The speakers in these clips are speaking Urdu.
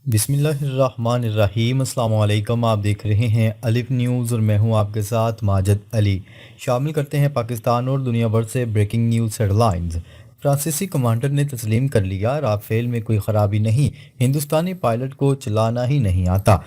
بسم اللہ الرحمن الرحیم۔ السلام علیکم، آپ دیکھ رہے ہیں الف نیوز اور میں ہوں آپ کے ساتھ ماجد علی۔ شامل کرتے ہیں پاکستان اور دنیا بھر سے بریکنگ نیوز ہیڈ لائنز۔ فرانسیسی کمانڈر نے تسلیم کر لیا، رافیل میں کوئی خرابی نہیں، ہندوستانی پائلٹ کو چلانا ہی نہیں آتا۔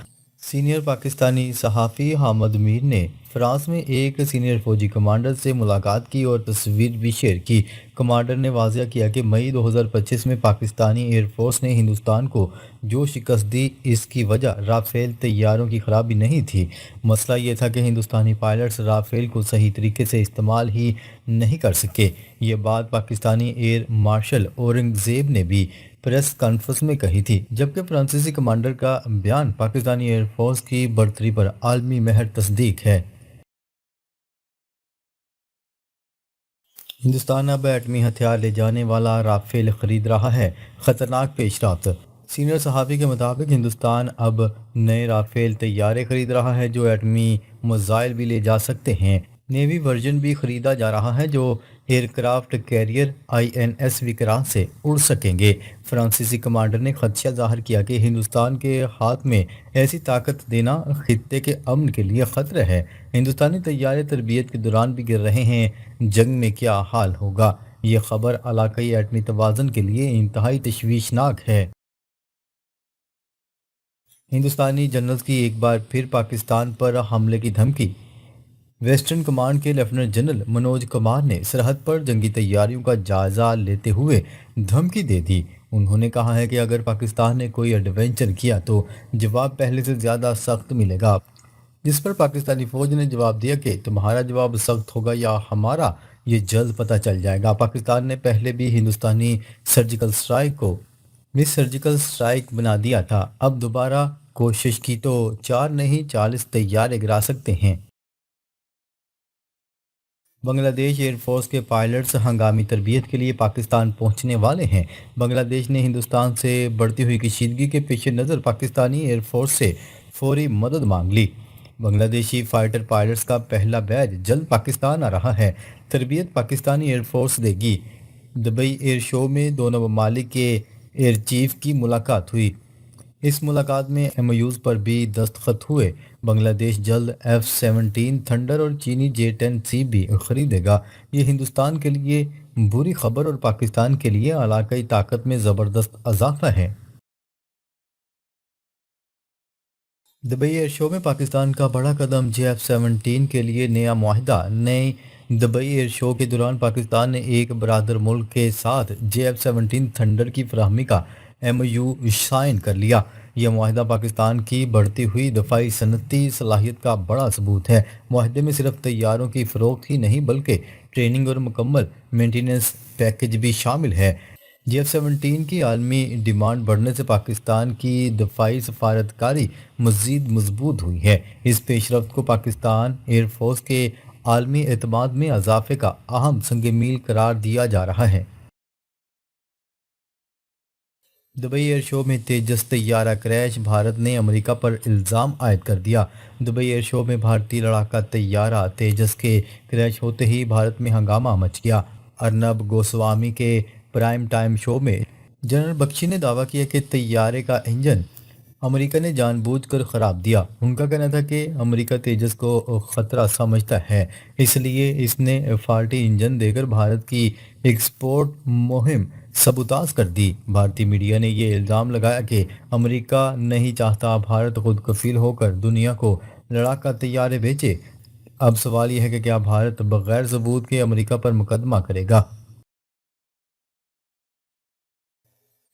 سینئر پاکستانی صحافی حامد میر نے فرانس میں ایک سینئر فوجی کمانڈر سے ملاقات کی اور تصویر بھی شیئر کی۔ کمانڈر نے واضح کیا کہ مئی 2025 میں پاکستانی ایئر فورس نے ہندوستان کو جو شکست دی، اس کی وجہ رافیل طیاروں کی خرابی نہیں تھی۔ مسئلہ یہ تھا کہ ہندوستانی پائلٹس رافیل کو صحیح طریقے سے استعمال ہی نہیں کر سکے۔ یہ بات پاکستانی ایئر مارشل اورنگ زیب نے بھی پریس کانفرنس میں کہی تھی، جبکہ فرانسیسی کمانڈر کا بیان پاکستانی ایئر فورس کی برتری پر عالمی مہر تصدیق ہے۔ ہندوستان اب ایٹمی ہتھیار لے جانے والا رافیل خرید رہا ہے، خطرناک پیش رفت۔ سینئر صحافی کے مطابق ہندوستان اب نئے رافیل طیارے خرید رہا ہے جو ایٹمی میزائل بھی لے جا سکتے ہیں۔ نیوی ورژن بھی خریدا جا رہا ہے جو aircraft carrier INS Vikrant سے اڑ سکیں گے۔ فرانسیسی کمانڈر نے خدشہ ظاہر کیا کہ ہندوستان کے ہاتھ میں ایسی طاقت دینا خطے کے امن کے لیے خطرہ ہے۔ ہندوستانی طیارے تربیت کے دوران بھی گر رہے ہیں، جنگ میں کیا حال ہوگا؟ یہ خبر علاقائی ایٹمی توازن کے لیے انتہائی تشویشناک ہے۔ ہندوستانی جنرلز کی ایک بار پھر پاکستان پر حملے کی دھمکی۔ ویسٹرن کمانڈ کے لیفٹیننٹ جنرل منوج کمار نے سرحد پر جنگی تیاریوں کا جائزہ لیتے ہوئے دھمکی دے دی۔ انہوں نے کہا ہے کہ اگر پاکستان نے کوئی ایڈونچر کیا تو جواب پہلے سے زیادہ سخت ملے گا، جس پر پاکستانی فوج نے جواب دیا کہ تمہارا جواب سخت ہوگا یا ہمارا، یہ جلد پتہ چل جائے گا۔ پاکستان نے پہلے بھی ہندوستانی سرجیکل سٹرائک کو مس سرجیکل سٹرائک بنا دیا تھا، اب دوبارہ کوشش کی تو 4 نہیں 40 طیارے گرا سکتے ہیں۔ بنگلہ دیش ایئر فورس کے پائلٹس ہنگامی تربیت کے لیے پاکستان پہنچنے والے ہیں۔ بنگلہ دیش نے ہندوستان سے بڑھتی ہوئی کشیدگی کے پیش نظر پاکستانی ایئر فورس سے فوری مدد مانگ لی۔ بنگلہ دیشی فائٹر پائلٹس کا پہلا بیچ جلد پاکستان آ رہا ہے۔ تربیت پاکستانی ایئر فورس دے گی۔ دبئی ایئر شو میں دونوں ممالک کے ایئر چیف کی ملاقات ہوئی۔ اس ملاقات میں MOUs پر بھی دستخط ہوئے۔ بنگلہ دیش جلد F-17 تھنڈر اور چینی J-10C بھی خریدے گا۔ یہ ہندوستان کے لیے بری خبر اور پاکستان کے لیے علاقائی طاقت میں زبردست اضافہ ہے۔ دبئی ایئر شو میں پاکستان کا بڑا قدم، J-17 کے لیے نیا معاہدہ۔ نئی دبئی ایئر شو کے دوران پاکستان نے ایک برادر ملک کے ساتھ J-17 تھنڈر کی فراہمی کا MOU سائن کر لیا۔ یہ معاہدہ پاکستان کی بڑھتی ہوئی دفاعی صنعتی صلاحیت کا بڑا ثبوت ہے۔ معاہدے میں صرف طیاروں کی فروخت ہی نہیں بلکہ ٹریننگ اور مکمل مینٹیننس پیکج بھی شامل ہے۔ J-17 کی عالمی ڈیمانڈ بڑھنے سے پاکستان کی دفاعی سفارتکاری مزید مضبوط ہوئی ہے۔ اس پیش رفت کو پاکستان ایئر فورس کے عالمی اعتماد میں اضافے کا اہم سنگ میل قرار دیا جا رہا ہے۔ دبئی ایئر شو میں تیجس طیارہ کریش، بھارت نے امریکہ پر الزام عائد کر دیا۔ دبئی ایئر شو میں بھارتی لڑاکا طیارہ تیجس کے کریش ہوتے ہی بھارت میں ہنگامہ مچ گیا۔ ارنب گوسوامی کے پرائم ٹائم شو میں جنرل بخشی نے دعویٰ کیا کہ طیارے کا انجن امریکہ نے جان بوجھ کر خراب دیا۔ ان کا کہنا تھا کہ امریکہ تیجس کو خطرہ سمجھتا ہے، اس لیے اس نے فالٹی انجن دے کر بھارت کی ایکسپورٹ مہم سبوتاژ کر دی۔ بھارتی میڈیا نے یہ الزام لگایا کہ امریکہ نہیں چاہتا بھارت خود کفیل ہو کر دنیا کو لڑاکا طیارے بیچے۔ اب سوال یہ ہے کہ کیا بھارت بغیر ثبوت کے امریکہ پر مقدمہ کرے گا؟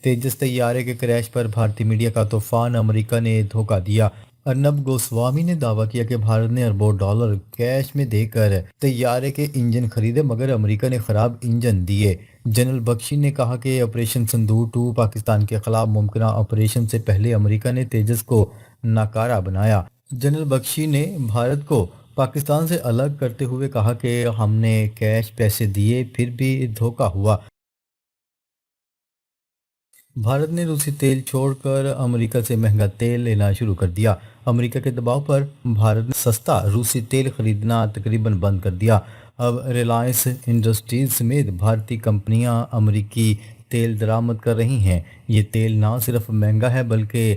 تیجس طیارے کے کریش پر بھارتی میڈیا کا طوفان، امریکہ نے دھوکہ دیا۔ ارنب گوسوامی نے دعویٰ کیا کہ بھارت نے اربوں ڈالر کیش میں دے کر طیارے کے انجن خریدے مگر امریکہ نے خراب انجن دیے۔ جنرل بخشی نے کہا کہ آپریشن سندور 2 پاکستان کے خلاف ممکنہ آپریشن سے پہلے امریکہ نے تیجس کو ناکارہ بنایا۔ جنرل بخشی نے بھارت کو پاکستان سے الگ کرتے ہوئے کہا کہ ہم نے کیش پیسے دیے پھر بھی دھوکہ ہوا۔ بھارت نے روسی تیل چھوڑ کر امریکہ سے مہنگا تیل لینا شروع کر دیا۔ امریکہ کے دباؤ پر بھارت نے سستا روسی تیل خریدنا تقریباً بند کر دیا۔ اب ریلائنس انڈسٹریز سمیت بھارتی کمپنیاں امریکی تیل درآمد کر رہی ہیں۔ یہ تیل نہ صرف مہنگا ہے بلکہ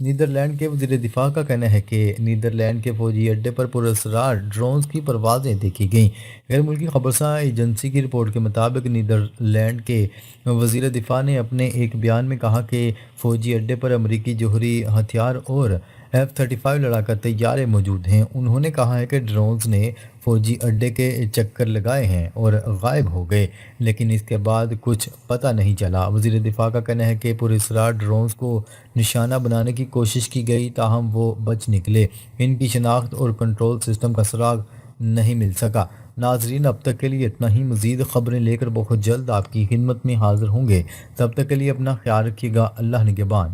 نیدرلینڈ کے وزیر دفاع کا کہنا ہے کہ نیدرلینڈ کے فوجی اڈے پر پراسرار ڈرونز کی پروازیں دیکھی گئیں۔ غیر ملکی خبرساں ایجنسی کی رپورٹ کے مطابق نیدرلینڈ کے وزیر دفاع نے اپنے ایک بیان میں کہا کہ فوجی اڈے پر امریکی جوہری ہتھیار اور F-35 لڑاکا طیارے موجود ہیں۔ انہوں نے کہا ہے کہ ڈرونز نے فوجی اڈے کے چکر لگائے ہیں اور غائب ہو گئے، لیکن اس کے بعد کچھ پتہ نہیں چلا۔ وزیر دفاع کا کہنا ہے کہ پراسرار ڈرونز کو نشانہ بنانے کی کوشش کی گئی، تاہم وہ بچ نکلے۔ ان کی شناخت اور کنٹرول سسٹم کا سراغ نہیں مل سکا۔ ناظرین، اب تک کے لیے اتنا ہی۔ مزید خبریں لے کر بہت جلد آپ کی خدمت میں حاضر ہوں گے۔ تب تک کے لیے اپنا خیال رکھیے گا۔ اللہ نگہبان۔